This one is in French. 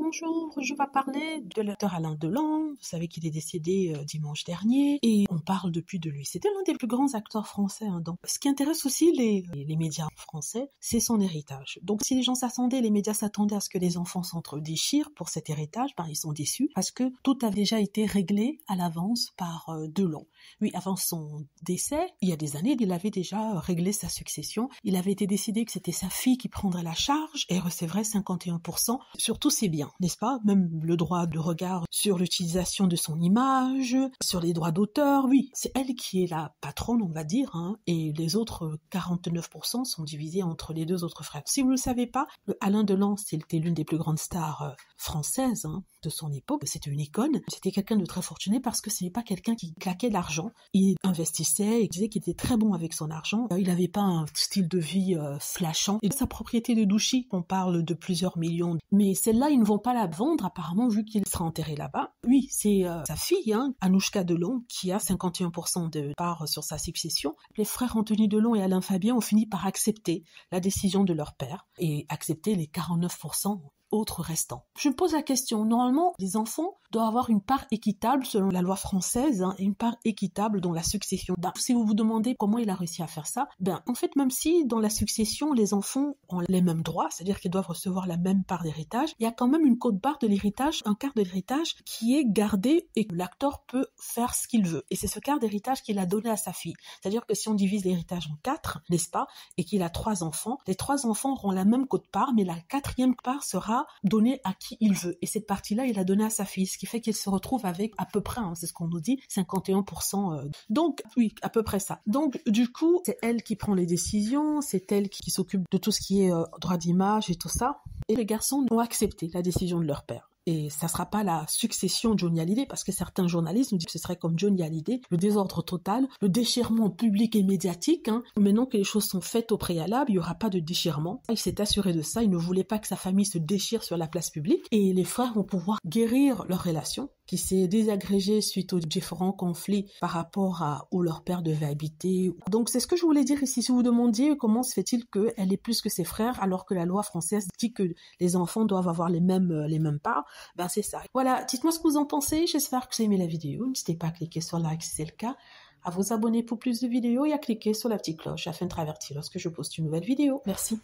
bonjour, je vais parler de l'acteur Alain Delon. Vous savez qu'il est décédé dimanche dernier et on parle depuis de lui. C'était l'un des plus grands acteurs français. Donc, ce qui intéresse aussi les médias français, c'est son héritage. Donc, si les gens s'attendaient, les médias s'attendaient à ce que les enfants s'entre-déchirent pour cet héritage, ils sont déçus parce que tout a déjà été réglé à l'avance par Delon. Oui, avant son décès, il y a des années, il avait déjà réglé sa succession. Il avait été décidé que c'était sa fille qui prendrait la charge et recevrait 51% sur tous ses biens, n'est-ce pas? Même le droit de regard sur l'utilisation de son image, sur les droits d'auteur, oui, c'est elle qui est la patronne, on va dire, et les autres 49% sont divisés entre les deux autres frères. Si vous ne le savez pas, Alain Delon, c'était l'une des plus grandes stars françaises de son époque, c'était une icône, c'était quelqu'un de très fortuné parce que ce n'est pas quelqu'un qui claquait l'argent, il investissait, il disait qu'il était très bon avec son argent, il n'avait pas un style de vie flashant, et sa propriété de Douchy, on parle de plusieurs millions, mais celle-là, ils ne vont pas la vendre apparemment vu qu'il sera enterré là-bas. Oui, c'est sa fille, Anouchka Delon, qui a 51% de part sur sa succession. Les frères Anthony Delon et Alain Fabien ont fini par accepter la décision de leur père et accepter les 49% autres restants. Je me pose la question, normalement, les enfants doivent avoir une part équitable selon la loi française, et une part équitable dans la succession. Si vous vous demandez comment il a réussi à faire ça, en fait, même si dans la succession, les enfants ont les mêmes droits, c'est-à-dire qu'ils doivent recevoir la même part d'héritage, il y a quand même une quote-part de l'héritage, un quart de l'héritage qui est gardé et que l'acteur peut faire ce qu'il veut. Et c'est ce quart d'héritage qu'il a donné à sa fille. C'est-à-dire que si on divise l'héritage en 4, n'est-ce pas, et qu'il a 3 enfants, les 3 enfants auront la même quote-part, mais la 4e part sera donnée à qui il veut. Et cette partie-là, il a donné à sa fille, ce qui fait qu'il se retrouve avec à peu près, c'est ce qu'on nous dit, 51%. Donc, oui, à peu près ça. Donc, du coup, c'est elle qui prend les décisions, c'est elle qui s'occupe de tout ce qui est droit d'image et tout ça. Et les garçons ont accepté la décision de leur père. Et ça sera pas la succession de Johnny Hallyday, parce que certains journalistes nous disent que ce serait comme Johnny Hallyday, le désordre total, le déchirement public et médiatique. Maintenant que les choses sont faites au préalable, il y aura pas de déchirement. Il s'est assuré de ça, il ne voulait pas que sa famille se déchire sur la place publique, et les frères vont pouvoir guérir leur relation, qui s'est désagrégée suite aux différents conflits par rapport à où leur père devait habiter. Donc c'est ce que je voulais dire ici. Si vous demandiez comment se fait-il qu'elle est plus que ses frères, alors que la loi française dit que les enfants doivent avoir les mêmes parts, c'est ça. Voilà, dites-moi ce que vous en pensez, j'espère que vous avez aimé la vidéo, n'hésitez pas à cliquer sur like si c'est le cas, à vous abonner pour plus de vidéos et à cliquer sur la petite cloche afin de être averti lorsque je poste une nouvelle vidéo. Merci.